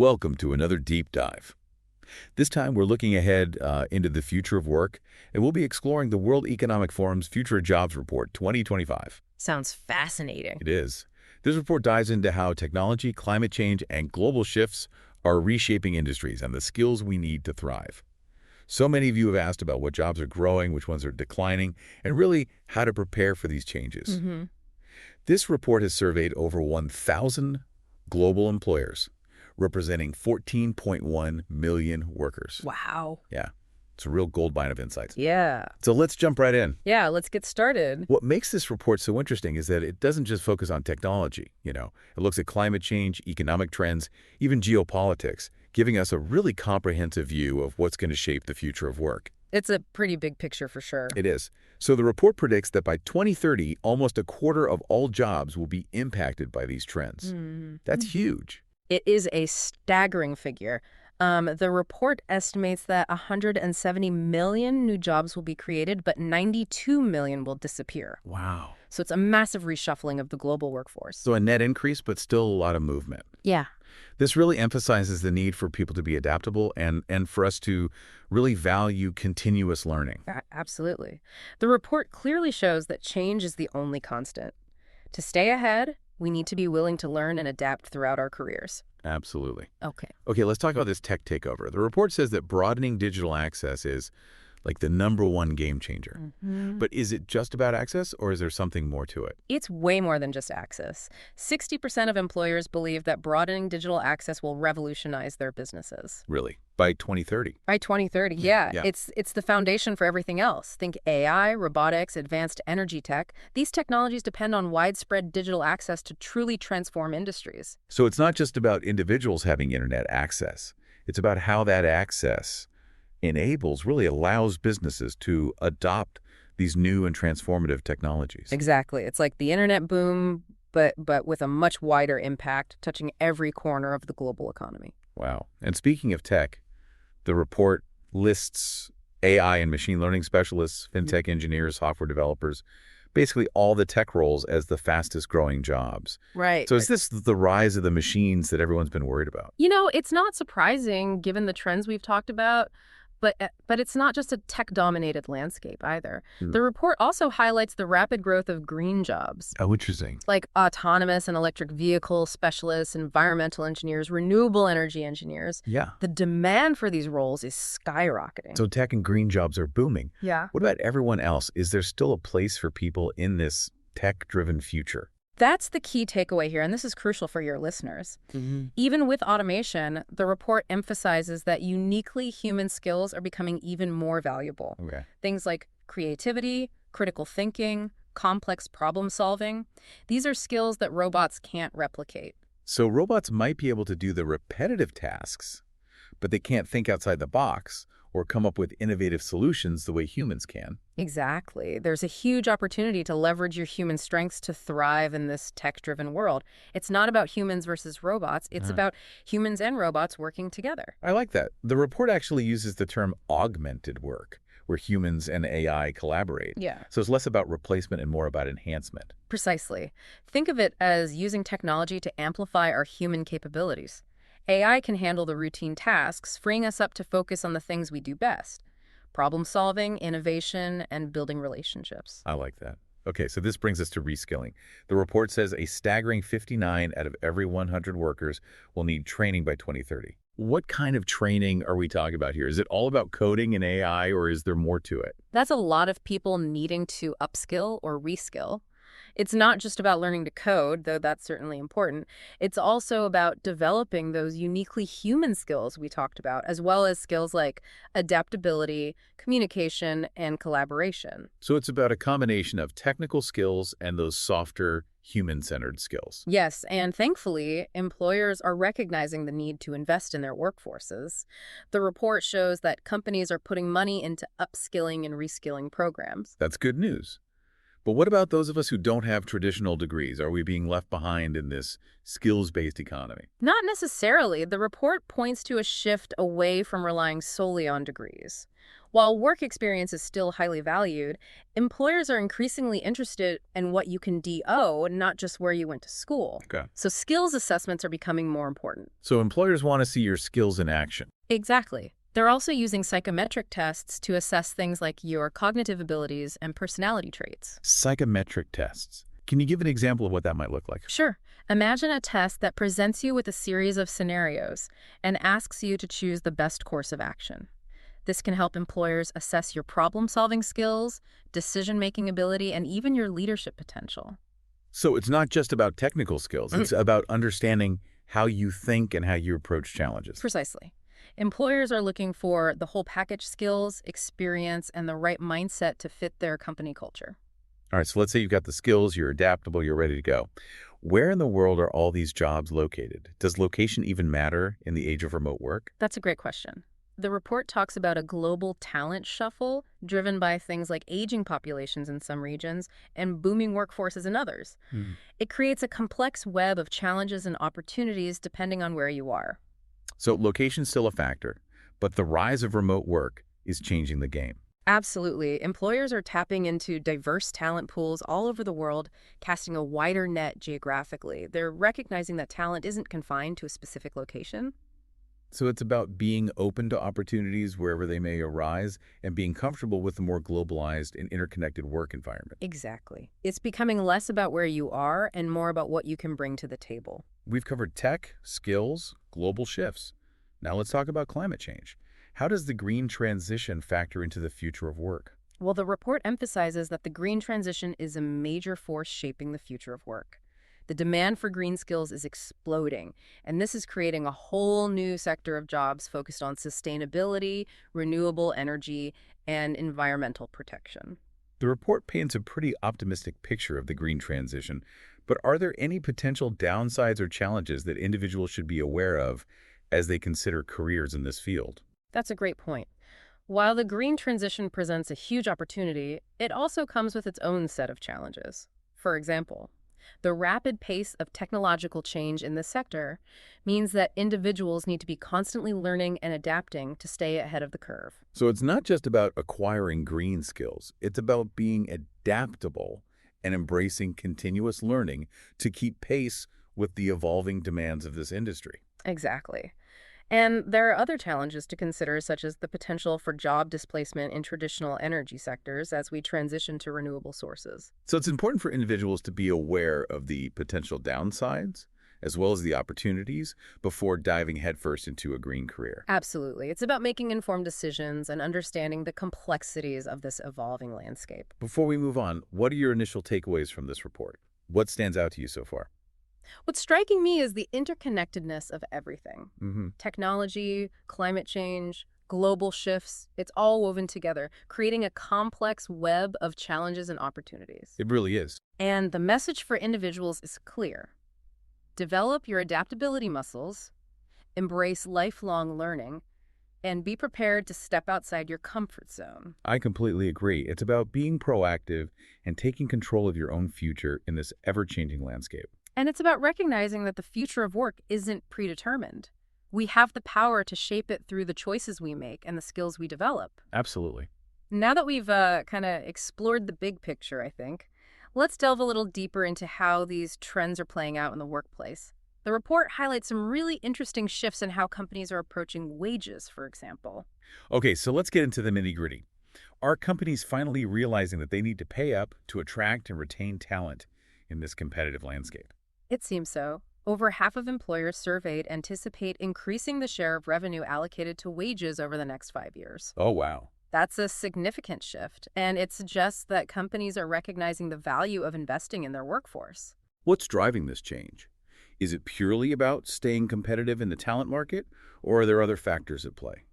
Welcome to another deep dive. This time we're looking ahead into the future of work, and we'll be exploring the World Economic Forum's Future Jobs Report 2025. Sounds fascinating. It is. This report dives into how technology, climate change, and global shifts are reshaping industries and the skills we need to thrive. So many of you have asked about what jobs are growing, which ones are declining, and really how to prepare for these changes. This report has surveyed over 1,000 global employers, representing 14.1 million workers. Wow. Yeah, it's a real gold mine of insights. Yeah. So let's jump right in. Yeah, let's get started. What makes this report so interesting is that it doesn't just focus on technology. It looks at climate change, economic trends, even geopolitics, giving us a really comprehensive view of what's going to shape the future of work. It's a pretty big picture for sure. It is. So the report predicts that by 2030, almost a quarter of all jobs will be impacted by these trends. That's huge. It is a staggering figure. The report estimates that 170 million new jobs will be created, but 92 million will disappear. Wow. So it's a massive reshuffling of the global workforce. So a net increase, but still a lot of movement. Yeah. This really emphasizes the need for people to be adaptable and for us to really value continuous learning. Absolutely. The report clearly shows that change is the only constant. To stay ahead, we need to be willing to learn and adapt throughout our careers. Absolutely. Okay, let's talk about this tech takeover. The report says that broadening digital access is like the #1 game changer. But is it just about access, or is there something more to it? It's way more than just access. 60% of employers believe that broadening digital access will revolutionize their businesses. Really? By 2030? By 2030, yeah. It's the foundation for everything else. Think AI, robotics, advanced energy tech. These technologies depend on widespread digital access to truly transform industries. So it's not just about individuals having internet access. It's about how that access really allows businesses to adopt these new and transformative technologies. Exactly. It's like the internet boom, but with a much wider impact, touching every corner of the global economy. Wow. And speaking of tech, the report lists AI and machine learning specialists, fintech engineers, software developers, basically all the tech roles as the fastest growing jobs. Right. So is this the rise of the machines that everyone's been worried about? It's not surprising given the trends we've talked about. But it's not just a tech-dominated landscape either. The report also highlights the rapid growth of green jobs. Oh, interesting. Like autonomous and electric vehicle specialists, environmental engineers, renewable energy engineers. Yeah. The demand for these roles is skyrocketing. So tech and green jobs are booming. Yeah. What about everyone else? Is there still a place for people in this tech-driven future? That's the key takeaway here, and this is crucial for your listeners. Even with automation, the report emphasizes that uniquely human skills are becoming even more valuable. Okay. Things like creativity, critical thinking, complex problem solving. These are skills that robots can't replicate. So robots might be able to do the repetitive tasks, but they can't think outside the box or come up with innovative solutions the way humans can. Exactly. There's a huge opportunity to leverage your human strengths to thrive in this tech-driven world. It's not about humans versus robots. It's about humans and robots working together. I like that. The report actually uses the term augmented work, where humans and AI collaborate. Yeah. So it's less about replacement and more about enhancement. Precisely. Think of it as using technology to amplify our human capabilities. AI can handle the routine tasks, freeing us up to focus on the things we do best. Problem solving, innovation, and building relationships. I like that. Okay, so this brings us to reskilling. The report says a staggering 59 out of every 100 workers will need training by 2030. What kind of training are we talking about here? Is it all about coding and AI, or is there more to it? That's a lot of people needing to upskill or reskill. It's not just about learning to code, though that's certainly important. It's also about developing those uniquely human skills we talked about, as well as skills like adaptability, communication, and collaboration. So it's about a combination of technical skills and those softer, human-centered skills. Yes, and thankfully, employers are recognizing the need to invest in their workforces. The report shows that companies are putting money into upskilling and reskilling programs. That's good news. But what about those of us who don't have traditional degrees? Are we being left behind in this skills-based economy? Not necessarily. The report points to a shift away from relying solely on degrees. While work experience is still highly valued, employers are increasingly interested in what you can DO, not just where you went to school. Okay. So skills assessments are becoming more important. So employers want to see your skills in action. Exactly. They're also using psychometric tests to assess things like your cognitive abilities and personality traits. Psychometric tests. Can you give an example of what that might look like? Sure. Imagine a test that presents you with a series of scenarios and asks you to choose the best course of action. This can help employers assess your problem-solving skills, decision-making ability, and even your leadership potential. So it's not just about technical skills. It's about understanding how you think and how you approach challenges. Precisely. Employers are looking for the whole package skills, experience, and the right mindset to fit their company culture. All right, so let's say you've got the skills, you're adaptable, you're ready to go. Where in the world are all these jobs located? Does location even matter in the age of remote work? That's a great question. The report talks about a global talent shuffle driven by things like aging populations in some regions and booming workforces in others. Hmm. It creates a complex web of challenges and opportunities depending on where you are. So location's still a factor, but the rise of remote work is changing the game. Absolutely. Employers are tapping into diverse talent pools all over the world, casting a wider net geographically. They're recognizing that talent isn't confined to a specific location. So it's about being open to opportunities wherever they may arise and being comfortable with a more globalized and interconnected work environment. Exactly. It's becoming less about where you are and more about what you can bring to the table. We've covered tech, skills, global shifts. Now let's talk about climate change. How does the green transition factor into the future of work? Well, the report emphasizes that the green transition is a major force shaping the future of work. The demand for green skills is exploding, and this is creating a whole new sector of jobs focused on sustainability, renewable energy, and environmental protection. The report paints a pretty optimistic picture of the green transition, but are there any potential downsides or challenges that individuals should be aware of as they consider careers in this field? That's a great point. While the green transition presents a huge opportunity, it also comes with its own set of challenges. For example, the rapid pace of technological change in this sector means that individuals need to be constantly learning and adapting to stay ahead of the curve. So it's not just about acquiring green skills. It's about being adaptable and embracing continuous learning to keep pace with the evolving demands of this industry. Exactly. And there are other challenges to consider, such as the potential for job displacement in traditional energy sectors as we transition to renewable sources. So it's important for individuals to be aware of the potential downsides as well as the opportunities before diving headfirst into a green career. Absolutely. It's about making informed decisions and understanding the complexities of this evolving landscape. Before we move on, what are your initial takeaways from this report? What stands out to you so far? What's striking me is the interconnectedness of everything. Mm-hmm. Technology, climate change, global shifts, it's all woven together, creating a complex web of challenges and opportunities. It really is. And the message for individuals is clear. Develop your adaptability muscles, embrace lifelong learning, and be prepared to step outside your comfort zone. I completely agree. It's about being proactive and taking control of your own future in this ever-changing landscape. And it's about recognizing that the future of work isn't predetermined. We have the power to shape it through the choices we make and the skills we develop. Absolutely. Now that we've kind of explored the big picture, I think, let's delve a little deeper into how these trends are playing out in the workplace. The report highlights some really interesting shifts in how companies are approaching wages, for example. Okay, so let's get into the nitty-gritty. Are companies finally realizing that they need to pay up to attract and retain talent in this competitive landscape? It seems so. Over half of employers surveyed anticipate increasing the share of revenue allocated to wages over the next 5 years. Oh, wow. That's a significant shift, and it suggests that companies are recognizing the value of investing in their workforce. What's driving this change? Is it purely about staying competitive in the talent market, or are there other factors at play?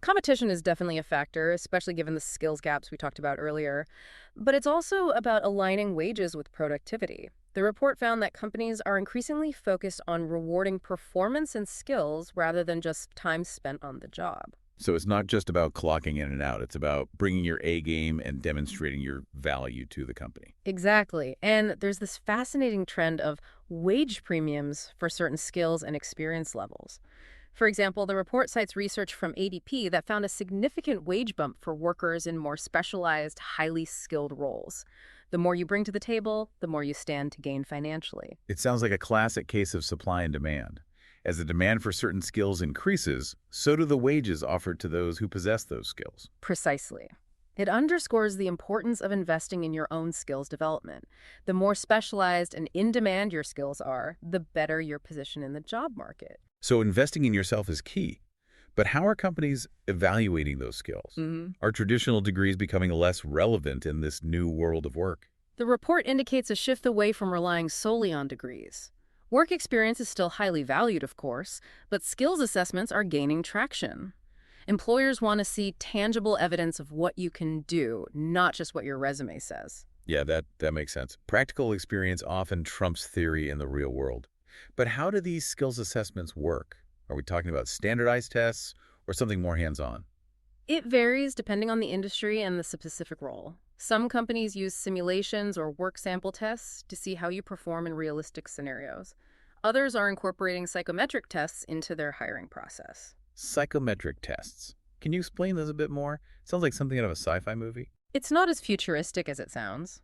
Competition is definitely a factor, especially given the skills gaps we talked about earlier. But it's also about aligning wages with productivity. The report found that companies are increasingly focused on rewarding performance and skills rather than just time spent on the job. So it's not just about clocking in and out. It's about bringing your A game and demonstrating your value to the company. Exactly. And there's this fascinating trend of wage premiums for certain skills and experience levels. For example, the report cites research from ADP that found a significant wage bump for workers in more specialized, highly skilled roles. The more you bring to the table, the more you stand to gain financially. It sounds like a classic case of supply and demand. As the demand for certain skills increases, so do the wages offered to those who possess those skills. Precisely. It underscores the importance of investing in your own skills development. The more specialized and in demand your skills are, the better your position in the job market. So investing in yourself is key. But how are companies evaluating those skills? Are traditional degrees becoming less relevant in this new world of work? The report indicates a shift away from relying solely on degrees. Work experience is still highly valued, of course, but skills assessments are gaining traction. Employers want to see tangible evidence of what you can do, not just what your resume says. Yeah, that makes sense. Practical experience often trumps theory in the real world. But how do these skills assessments work? Are we talking about standardized tests or something more hands-on? It varies depending on the industry and the specific role. Some companies use simulations or work sample tests to see how you perform in realistic scenarios. Others are incorporating psychometric tests into their hiring process. Psychometric tests. Can you explain those a bit more? Sounds like something out of a sci-fi movie. It's not as futuristic as it sounds.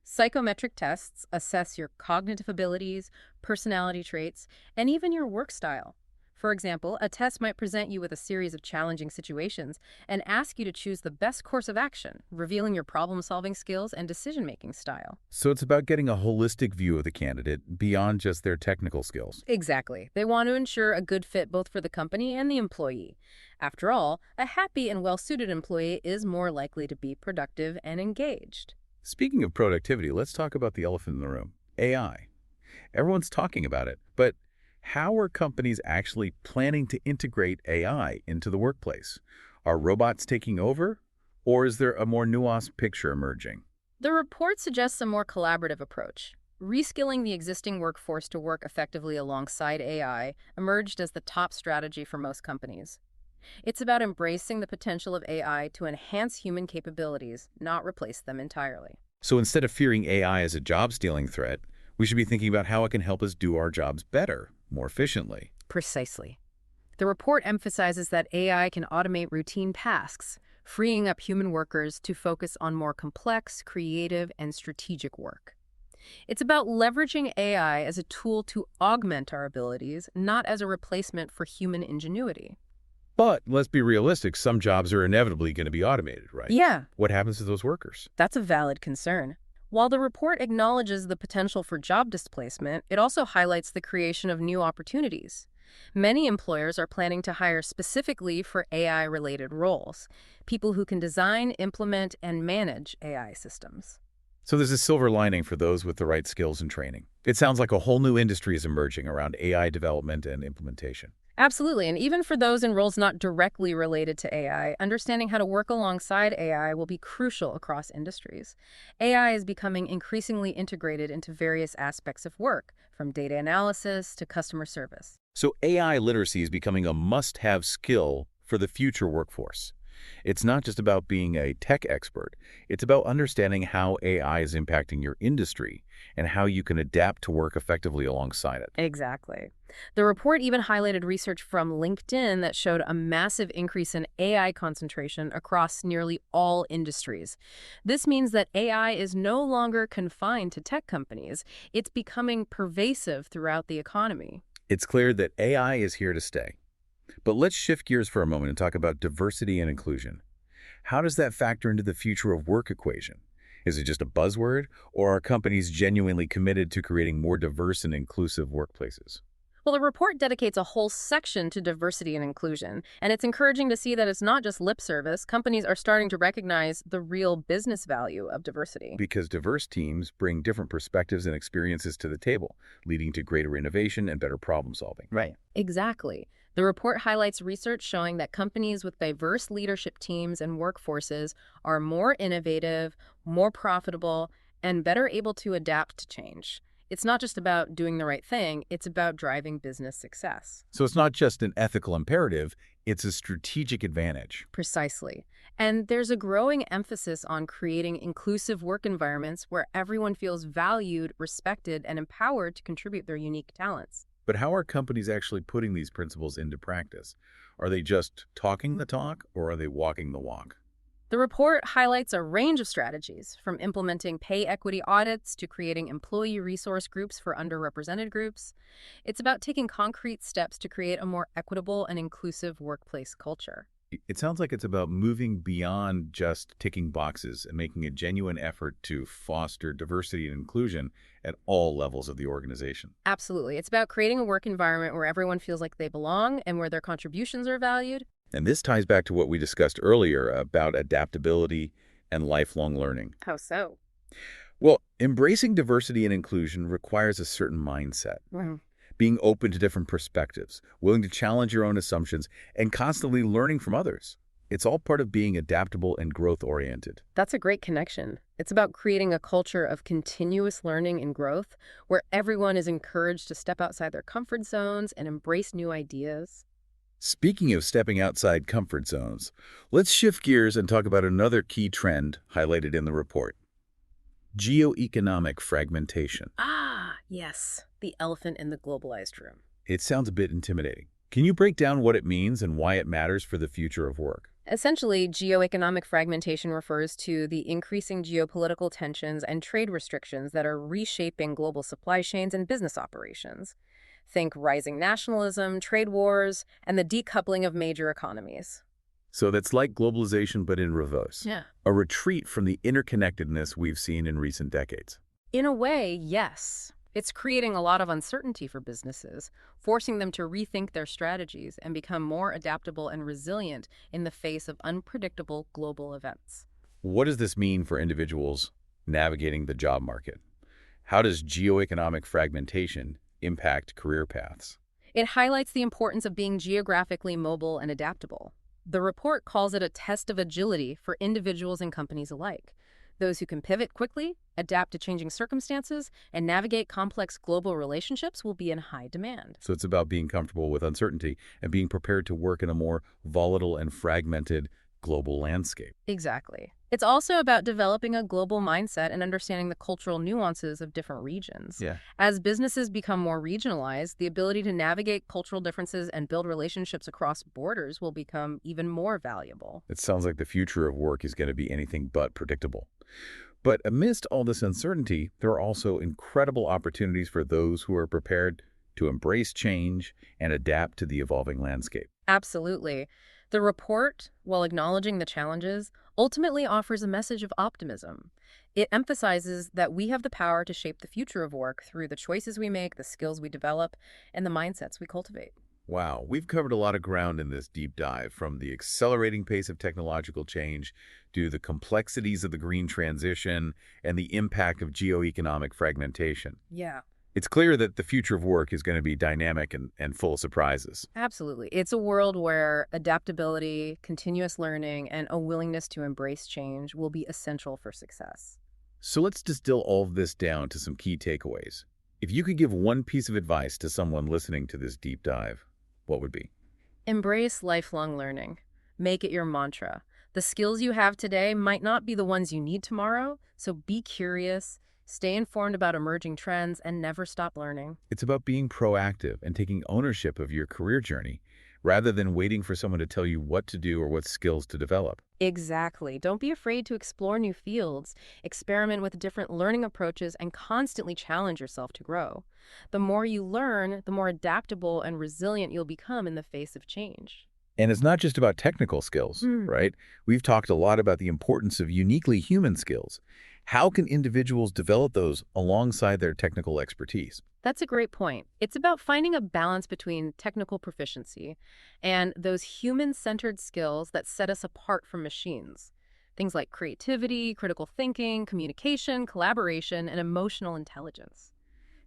Psychometric tests assess your cognitive abilities, personality traits, and even your work style. For example, a test might present you with a series of challenging situations and ask you to choose the best course of action, revealing your problem-solving skills and decision-making style. So it's about getting a holistic view of the candidate beyond just their technical skills. Exactly. They want to ensure a good fit both for the company and the employee. After all, a happy and well-suited employee is more likely to be productive and engaged. Speaking of productivity, let's talk about the elephant in the room, AI. Everyone's talking about it, but how are companies actually planning to integrate AI into the workplace? Are robots taking over, or is there a more nuanced picture emerging? The report suggests a more collaborative approach. Reskilling the existing workforce to work effectively alongside AI emerged as the top strategy for most companies. It's about embracing the potential of AI to enhance human capabilities, not replace them entirely. So instead of fearing AI as a job-stealing threat, we should be thinking about how it can help us do our jobs better, more efficiently. Precisely. The report emphasizes that AI can automate routine tasks, freeing up human workers to focus on more complex, creative, and strategic work. It's about leveraging AI as a tool to augment our abilities, not as a replacement for human ingenuity. But let's be realistic, some jobs are inevitably going to be automated, right? Yeah, What happens to those workers? that's a valid concern. While the report acknowledges the potential for job displacement, it also highlights the creation of new opportunities. Many employers are planning to hire specifically for AI-related roles, people who can design, implement, and manage AI systems. So there's a silver lining for those with the right skills and training. It sounds like a whole new industry is emerging around AI development and implementation. Absolutely, and even for those in roles not directly related to AI, understanding how to work alongside AI will be crucial across industries. AI is becoming increasingly integrated into various aspects of work, from data analysis to customer service. So AI literacy is becoming a must-have skill for the future workforce. It's not just about being a tech expert. It's about understanding how AI is impacting your industry and how you can adapt to work effectively alongside it. Exactly. The report even highlighted research from LinkedIn that showed a massive increase in AI concentration across nearly all industries. This means that AI is no longer confined to tech companies. It's becoming pervasive throughout the economy. It's clear that AI is here to stay. But let's shift gears for a moment and talk about diversity and inclusion. How does that factor into the future of work equation? Is it just a buzzword, or are companies genuinely committed to creating more diverse and inclusive workplaces? Well, the report dedicates a whole section to diversity and inclusion, and it's encouraging to see that it's not just lip service. Companies are starting to recognize the real business value of diversity. Because diverse teams bring different perspectives and experiences to the table, leading to greater innovation and better problem solving. Right. Exactly. The report highlights research showing that companies with diverse leadership teams and workforces are more innovative, more profitable, and better able to adapt to change. It's not just about doing the right thing, it's about driving business success. So it's not just an ethical imperative, it's a strategic advantage. Precisely. And there's a growing emphasis on creating inclusive work environments where everyone feels valued, respected, and empowered to contribute their unique talents. But how are companies actually putting these principles into practice? Are they just talking the talk, or are they walking the walk? The report highlights a range of strategies, from implementing pay equity audits to creating employee resource groups for underrepresented groups. It's about taking concrete steps to create a more equitable and inclusive workplace culture. It sounds like it's about moving beyond just ticking boxes and making a genuine effort to foster diversity and inclusion at all levels of the organization. Absolutely. It's about creating a work environment where everyone feels like they belong and where their contributions are valued. And this ties back to what we discussed earlier about adaptability and lifelong learning. How so? Well, embracing diversity and inclusion requires a certain mindset, being open to different perspectives, willing to challenge your own assumptions, and constantly learning from others. It's all part of being adaptable and growth-oriented. That's a great connection. It's about creating a culture of continuous learning and growth where everyone is encouraged to step outside their comfort zones and embrace new ideas. Speaking of stepping outside comfort zones, let's shift gears and talk about another key trend highlighted in the report: geoeconomic fragmentation. Ah, yes, the elephant in the globalized room. It sounds a bit intimidating. Can you break down what it means and why it matters for the future of work? Essentially, geoeconomic fragmentation refers to the increasing geopolitical tensions and trade restrictions that are reshaping global supply chains and business operations. Think rising nationalism, trade wars, and the decoupling of major economies. So that's like globalization, but in reverse. Yeah. A retreat from the interconnectedness we've seen in recent decades. In a way, yes. It's creating a lot of uncertainty for businesses, forcing them to rethink their strategies and become more adaptable and resilient in the face of unpredictable global events. What does this mean for individuals navigating the job market? How does geoeconomic fragmentation impact career paths? It highlights the importance of being geographically mobile and adaptable. The report calls it a test of agility for individuals and companies alike. Those who can pivot quickly, adapt to changing circumstances, and navigate complex global relationships will be in high demand. So it's about being comfortable with uncertainty and being prepared to work in a more volatile and fragmented global landscape. Exactly. It's also about developing a global mindset and understanding the cultural nuances of different regions. Yeah. As businesses become more regionalized, the ability to navigate cultural differences and build relationships across borders will become even more valuable. It sounds like the future of work is going to be anything but predictable. But amidst all this uncertainty, there are also incredible opportunities for those who are prepared to embrace change and adapt to the evolving landscape. Absolutely. The report, while acknowledging the challenges, ultimately offers a message of optimism. It emphasizes that we have the power to shape the future of work through the choices we make, the skills we develop, and the mindsets we cultivate. Wow, we've covered a lot of ground in this deep dive, from the accelerating pace of technological change to the complexities of the green transition and the impact of geoeconomic fragmentation. Yeah. It's clear that the future of work is going to be dynamic and full of surprises. Absolutely. It's a world where adaptability, continuous learning, and a willingness to embrace change will be essential for success. So let's distill all of this down to some key takeaways. If you could give one piece of advice to someone listening to this deep dive, what would be? Embrace lifelong learning. Make it your mantra. The skills you have today might not be the ones you need tomorrow, so be curious, stay informed about emerging trends, and never stop learning. It's about being proactive and taking ownership of your career journey, rather than waiting for someone to tell you what to do or what skills to develop. Exactly. Don't be afraid to explore new fields, experiment with different learning approaches, and constantly challenge yourself to grow. The more you learn, the more adaptable and resilient you'll become in the face of change. And it's not just about technical skills, right? We've talked a lot about the importance of uniquely human skills. How can individuals develop those alongside their technical expertise? That's a great point. It's about finding a balance between technical proficiency and those human-centered skills that set us apart from machines. Things like creativity, critical thinking, communication, collaboration, and emotional intelligence.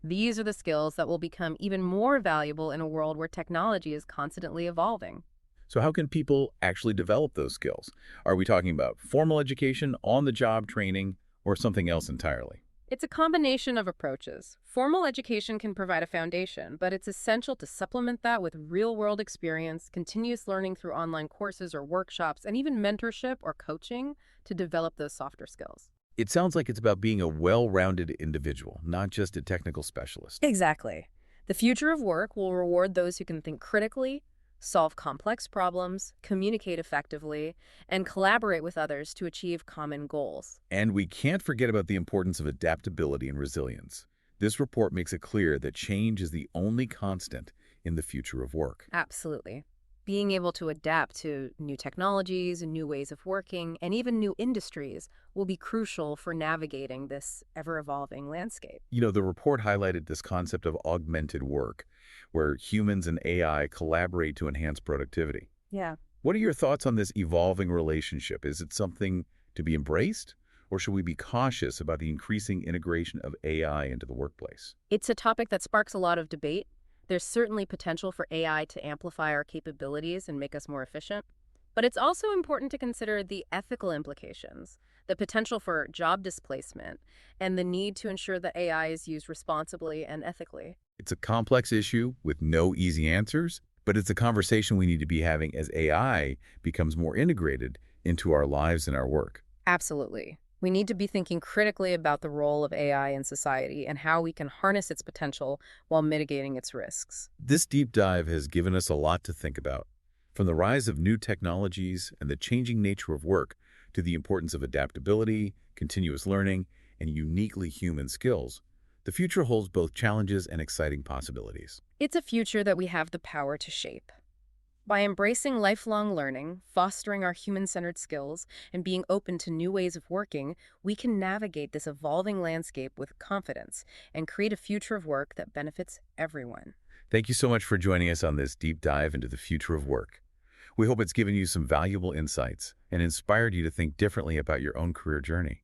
These are the skills that will become even more valuable in a world where technology is constantly evolving. So how can people actually develop those skills? Are we talking about formal education, on-the-job training, or something else entirely? It's a combination of approaches. Formal education can provide a foundation, but it's essential to supplement that with real-world experience, continuous learning through online courses or workshops, and even mentorship or coaching to develop those softer skills. It sounds like it's about being a well-rounded individual, not just a technical specialist. Exactly. The future of work will reward those who can think critically, solve complex problems, communicate effectively, and collaborate with others to achieve common goals. And we can't forget about the importance of adaptability and resilience. This report makes it clear that change is the only constant in the future of work. Absolutely. Being able to adapt to new technologies, new ways of working, and even new industries will be crucial for navigating this ever-evolving landscape. The report highlighted this concept of augmented work, where humans and AI collaborate to enhance productivity. Yeah. What are your thoughts on this evolving relationship? Is it something to be embraced, or should we be cautious about the increasing integration of AI into the workplace? It's a topic that sparks a lot of debate. There's certainly potential for AI to amplify our capabilities and make us more efficient. But it's also important to consider the ethical implications, the potential for job displacement, and the need to ensure that AI is used responsibly and ethically. It's a complex issue with no easy answers, but it's a conversation we need to be having as AI becomes more integrated into our lives and our work. Absolutely. We need to be thinking critically about the role of AI in society and how we can harness its potential while mitigating its risks. This deep dive has given us a lot to think about, from the rise of new technologies and the changing nature of work to the importance of adaptability, continuous learning, and uniquely human skills. The future holds both challenges and exciting possibilities. It's a future that we have the power to shape. By embracing lifelong learning, fostering our human-centered skills, and being open to new ways of working, we can navigate this evolving landscape with confidence and create a future of work that benefits everyone. Thank you so much for joining us on this deep dive into the future of work. We hope it's given you some valuable insights and inspired you to think differently about your own career journey.